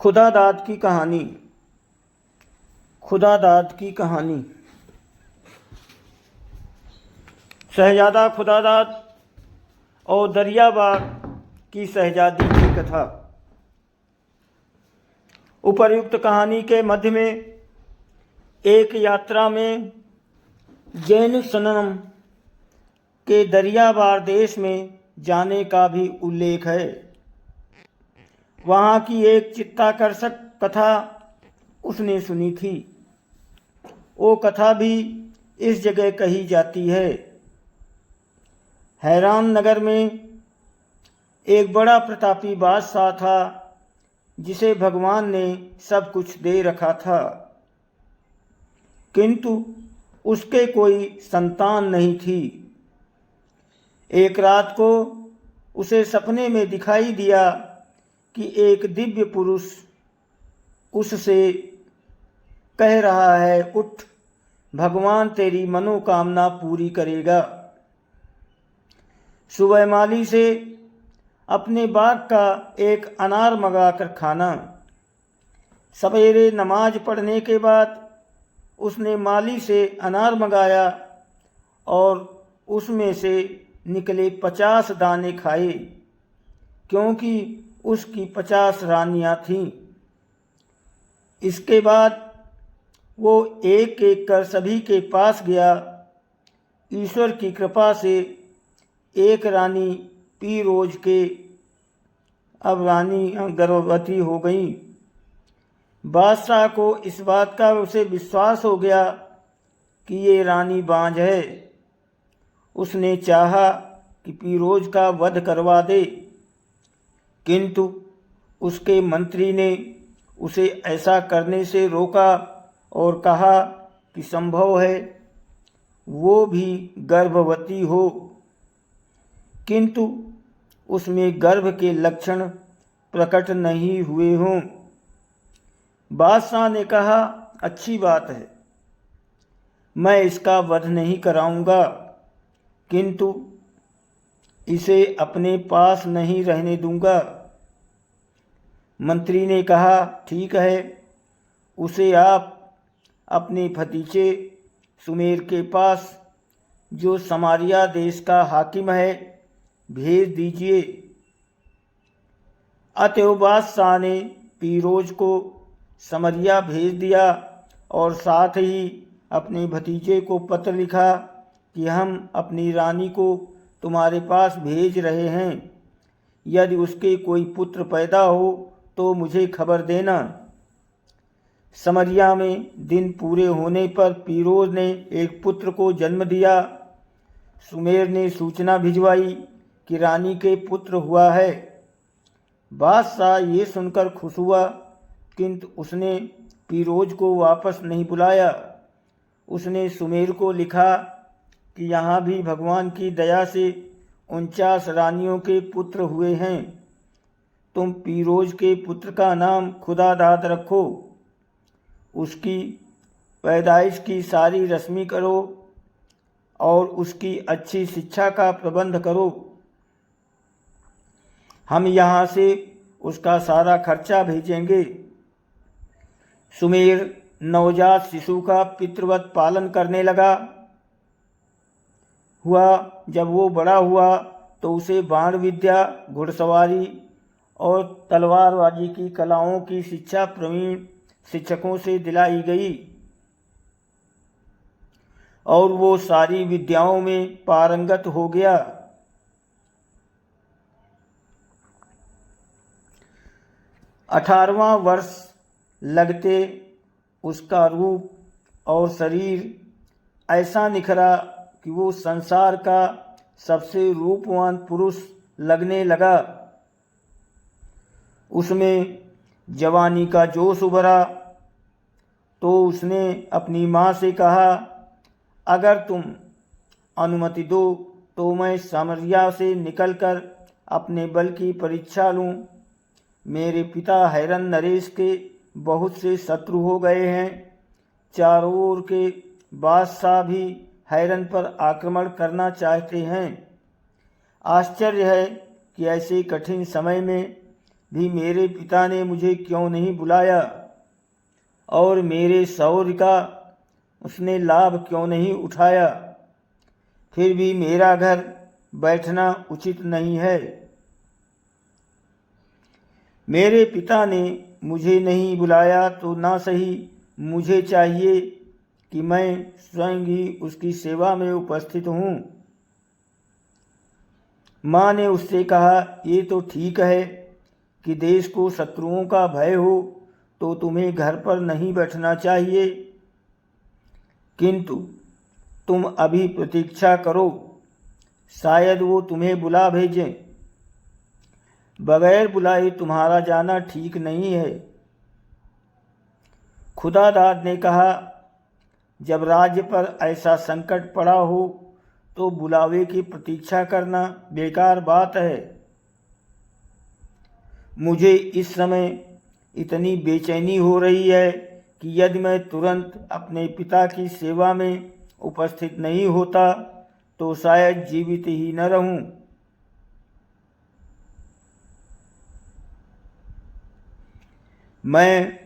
खुदादाद की कहानी। खुदादाद की कहानी। शहजादा खुदादाद और दरियाबाग की शहजादी की कथा। उपर्युक्त कहानी के मध्य में एक यात्रा में जैनुसनम के दरियाबाग देश में जाने का भी उल्लेख है। वहाँ की एक चित्ताकर्षक कथा उसने सुनी थी। वो कथा भी इस जगह कही जाती है। हैरान नगर में एक बड़ा प्रतापी बादशाह था जिसे भगवान ने सब कुछ दे रखा था, किंतु उसके कोई संतान नहीं थी। एक रात को उसे सपने में दिखाई दिया कि एक दिव्य पुरुष उससे कह रहा है, उठ, भगवान तेरी मनोकामना पूरी करेगा। सुबह माली से अपने बाग का एक अनार मंगाकर खाना। सवेरे नमाज पढ़ने के बाद उसने माली से अनार मंगाया और उसमें से निकले 50 दाने खाए, क्योंकि उसकी 50 रानियां थीं। इसके बाद वो एक एक कर सभी के पास गया। ईश्वर की कृपा से एक रानी पीरोज के अब रानी गर्भवती हो गई। बादशाह को इस बात का उसे विश्वास हो गया कि ये रानी बांझ है। उसने चाहा कि पीरोज का वध करवा दे, किंतु उसके मंत्री ने उसे ऐसा करने से रोका और कहा कि संभव है वो भी गर्भवती हो, किंतु उसमें गर्भ के लक्षण प्रकट नहीं हुए हों। बादशाह ने कहा, अच्छी बात है, मैं इसका वध नहीं कराऊंगा, किंतु इसे अपने पास नहीं रहने दूंगा। मंत्री ने कहा, ठीक है, उसे आप अपने भतीजे सुमेर के पास, जो समारिया देश का हाकिम है, भेज दीजिए। अतएव बादशाह ने पीरोज को समरिया भेज दिया और साथ ही अपने भतीजे को पत्र लिखा कि हम अपनी रानी को तुम्हारे पास भेज रहे हैं। यदि उसके कोई पुत्र पैदा हो तो मुझे खबर देना। समरिया में दिन पूरे होने पर पीरोज ने एक पुत्र को जन्म दिया। सुमेर ने सूचना भिजवाई कि रानी के पुत्र हुआ है। बादशाह ये सुनकर खुश हुआ, किंतु उसने पीरोज को वापस नहीं बुलाया। उसने सुमेर को लिखा कि यहाँ भी भगवान की दया से 49 रानियों के पुत्र हुए हैं। तुम पीरोज के पुत्र का नाम खुदादाद रखो। उसकी पैदाइश की सारी रस्मी करो और उसकी अच्छी शिक्षा का प्रबंध करो। हम यहाँ से उसका सारा खर्चा भेजेंगे। सुमेर नवजात शिशु का पितृवत पालन करने लगा। जब वो बड़ा हुआ तो उसे बाण विद्या, घुड़सवारी और तलवारबाजी की कलाओं की शिक्षा प्रवीण शिक्षकों से दिलाई गई और वो सारी विद्याओं में पारंगत हो गया। 18वां वर्ष लगते उसका रूप और शरीर ऐसा निखरा कि वो संसार का सबसे रूपवान पुरुष लगने लगा। उसमें जवानी का जोश उभरा तो उसने अपनी माँ से कहा, अगर तुम अनुमति दो तो मैं समरिया से निकलकर अपने बल की परीक्षा लूँ। मेरे पिता हैरन नरेश के बहुत से शत्रु हो गए हैं। चारों ओर के बादशाह भी हैरन पर आक्रमण करना चाहते हैं। आश्चर्य है कि ऐसे कठिन समय में भी मेरे पिता ने मुझे क्यों नहीं बुलाया और मेरे शौर्य का उसने लाभ क्यों नहीं उठाया। फिर भी मेरा घर बैठना उचित नहीं है। मेरे पिता ने मुझे नहीं बुलाया तो ना सही, मुझे चाहिए कि मैं स्वयं ही उसकी सेवा में उपस्थित हूँ। माँ ने उससे कहा, ये तो ठीक है कि देश को शत्रुओं का भय हो तो तुम्हें घर पर नहीं बैठना चाहिए, किंतु तुम अभी प्रतीक्षा करो, शायद वो तुम्हें बुला भेजें। बगैर बुलाए तुम्हारा जाना ठीक नहीं है। खुदादाद ने कहा, जब राज्य पर ऐसा संकट पड़ा हो तो बुलावे की प्रतीक्षा करना बेकार बात है। मुझे इस समय इतनी बेचैनी हो रही है कि यदि मैं तुरंत अपने पिता की सेवा में उपस्थित नहीं होता तो शायद जीवित ही न रहूं। मैं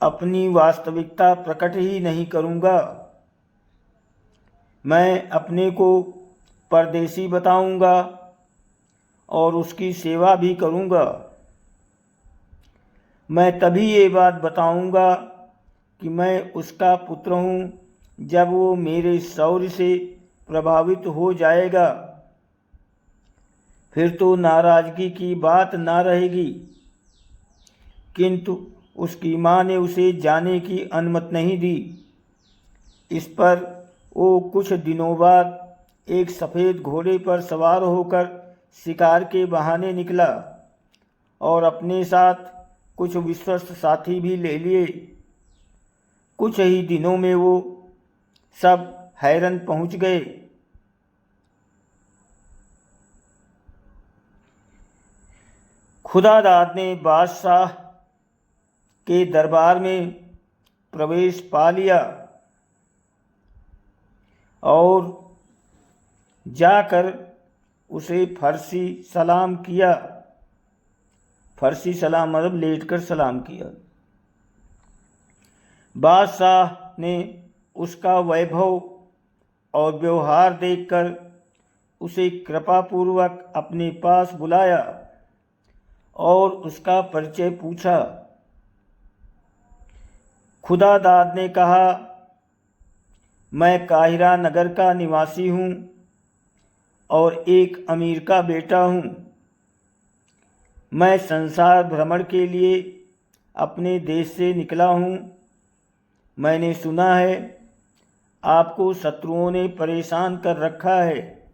अपनी वास्तविकता प्रकट ही नहीं करूंगा। मैं अपने को परदेशी बताऊंगा और उसकी सेवा भी करूंगा। मैं तभी ये बात बताऊंगा कि मैं उसका पुत्र हूँ जब वो मेरे शौर्य से प्रभावित हो जाएगा। फिर तो नाराज़गी की बात ना रहेगी। किंतु उसकी माँ ने उसे जाने की अनुमति नहीं दी। इस पर वो कुछ दिनों बाद एक सफ़ेद घोड़े पर सवार होकर शिकार के बहाने निकला और अपने साथ कुछ विश्वस्त साथी भी ले लिए। कुछ ही दिनों में वो सब हैरन पहुंच गए। खुदादाद ने बादशाह के दरबार में प्रवेश पा लिया और जाकर उसे फर्शी सलाम किया। फर्शी सलाम मतलब लेटकर सलाम किया। बादशाह ने उसका वैभव और व्यवहार देखकर उसे कृपापूर्वक अपने पास बुलाया और उसका परिचय पूछा। खुदादाद ने कहा, मैं काहिरा नगर का निवासी हूँ और एक अमीर का बेटा हूँ। मैं संसार भ्रमण के लिए अपने देश से निकला हूँ। मैंने सुना है आपको शत्रुओं ने परेशान कर रखा है।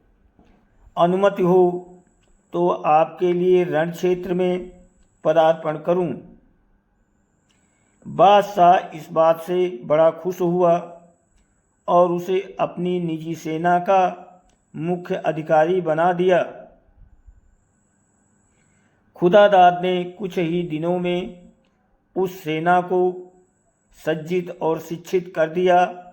अनुमति हो तो आपके लिए रण क्षेत्र में पदार्पण करूं। बादशाह इस बात से बड़ा खुश हुआ और उसे अपनी निजी सेना का मुख्य अधिकारी बना दिया। खुदादाद ने कुछ ही दिनों में उस सेना को सज्जित और शिक्षित कर दिया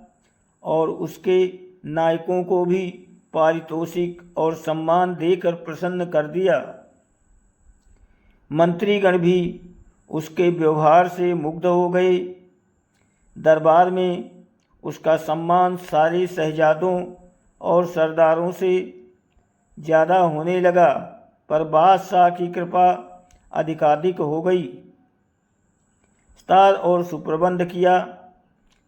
और उसके नायकों को भी पारितोषिक और सम्मान देकर प्रसन्न कर दिया। मंत्रीगण भी उसके व्यवहार से मुग्ध हो गए। दरबार में उसका सम्मान सारे शहजादों और सरदारों से ज़्यादा होने लगा, पर बादशाह की कृपा अधिकाधिक हो गई। विस्तार और सुप्रबंध किया।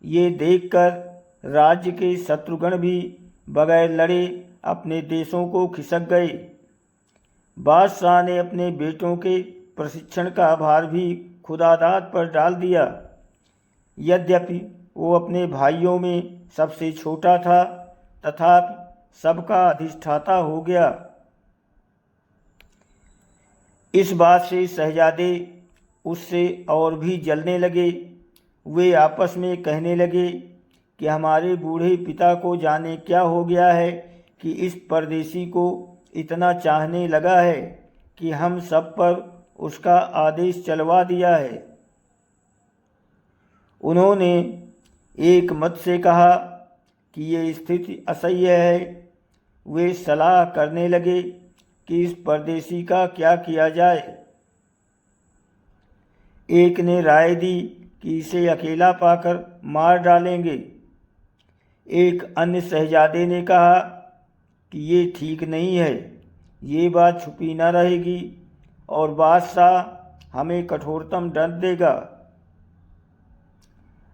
ये देखकर राज्य के शत्रुगण भी बगैर लड़े अपने देशों को खिसक गए। बादशाह ने अपने बेटों के प्रशिक्षण का भार भी खुदादाद पर डाल दिया। यद्यपि वो अपने भाइयों में सबसे छोटा था, तथापि सबका अधिष्ठाता हो गया। इस बात से शहजादे उससे और भी जलने लगे। वे आपस में कहने लगे कि हमारे बूढ़े पिता को जाने क्या हो गया है कि इस परदेशी को इतना चाहने लगा है कि हम सब पर उसका आदेश चलवा दिया है। उन्होंने एक मत से कहा कि ये स्थिति असह्य है। वे सलाह करने लगे कि इस परदेशी का क्या किया जाए। एक ने राय दी कि इसे अकेला पाकर मार डालेंगे। एक अन्य शहजादे ने कहा कि ये ठीक नहीं है, ये बात छुपी न रहेगी और बादशाह हमें कठोरतम दंड देगा।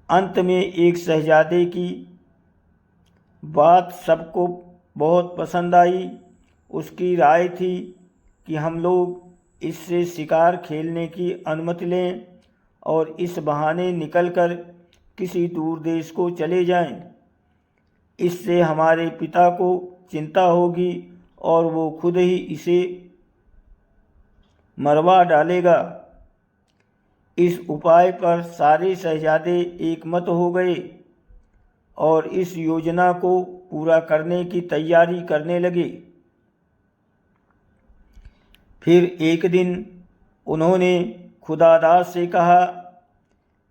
अंत में एक शहजादे की बात सबको बहुत पसंद आई। उसकी राय थी कि हम लोग इससे शिकार खेलने की अनुमति लें और इस बहाने निकलकर किसी दूर देश को चले जाएं। इससे हमारे पिता को चिंता होगी और वो खुद ही इसे मरवा डालेगा। इस उपाय पर सारे शहजादे एकमत हो गए और इस योजना को पूरा करने की तैयारी करने लगे। फिर एक दिन उन्होंने खुदादाद से कहा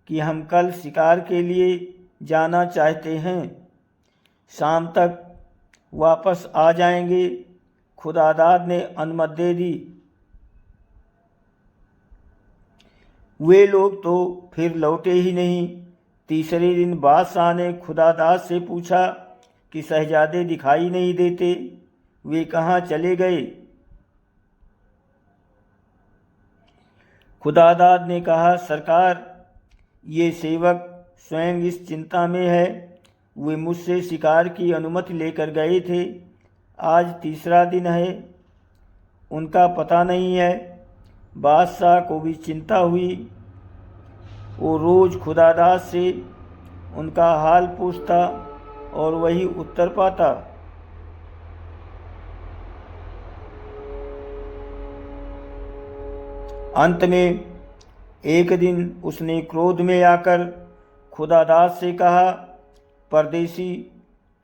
कि हम कल शिकार के लिए जाना चाहते हैं, शाम तक वापस आ जाएंगे। खुदादाद ने अनुमति दे दी। वे लोग तो फिर लौटे ही नहीं। तीसरे दिन बादशाह ने खुदादाद से पूछा कि शहजादे दिखाई नहीं देते, वे कहाँ चले गए? खुदादाद ने कहा, सरकार, ये सेवक स्वयं इस चिंता में है। वे मुझसे शिकार की अनुमति लेकर गए थे, आज तीसरा दिन है, उनका पता नहीं है। बादशाह को भी चिंता हुई। वो रोज़ खुदादाद से उनका हाल पूछता और वही उत्तर पाता। अंत में एक दिन उसने क्रोध में आकर खुदादाद से कहा, परदेसी,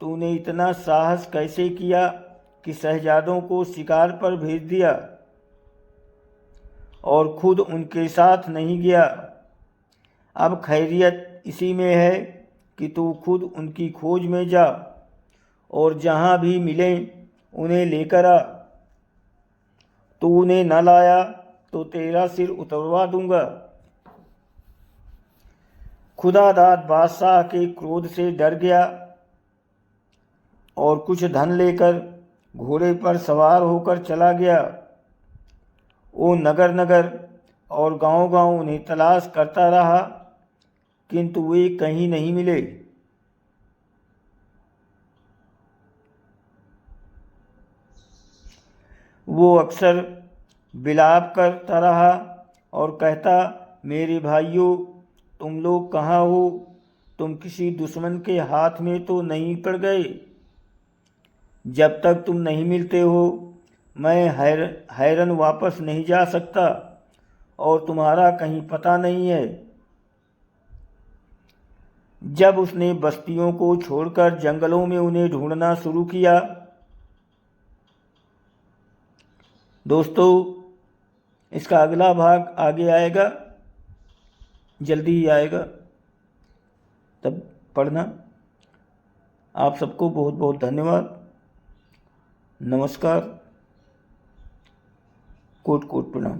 तूने इतना साहस कैसे किया कि शहजादों को शिकार पर भेज दिया और खुद उनके साथ नहीं गया? अब खैरियत इसी में है कि तू खुद उनकी खोज में जा और जहाँ भी मिलें उन्हें लेकर आ। तू उन्हें न लाया तो तेरा सिर उतरवा दूंगा। खुदादाद बादशाह के क्रोध से डर गया और कुछ धन लेकर घोड़े पर सवार होकर चला गया। वो नगर नगर और गांव-गांव उन्हें तलाश करता रहा, किंतु वे कहीं नहीं मिले। वो अक्सर विलाप करता रहा और कहता, मेरे भाइयों, तुम लोग कहाँ हो? तुम किसी दुश्मन के हाथ में तो नहीं पड़ गए? जब तक तुम नहीं मिलते हो मैं हैरन वापस नहीं जा सकता और तुम्हारा कहीं पता नहीं है। जब उसने बस्तियों को छोड़कर जंगलों में उन्हें ढूंढना शुरू किया। दोस्तों, इसका अगला भाग आगे आएगा, जल्दी ही आएगा, तब पढ़ना। आप सबको बहुत बहुत धन्यवाद। नमस्कार, कोट कोट प्रणाम।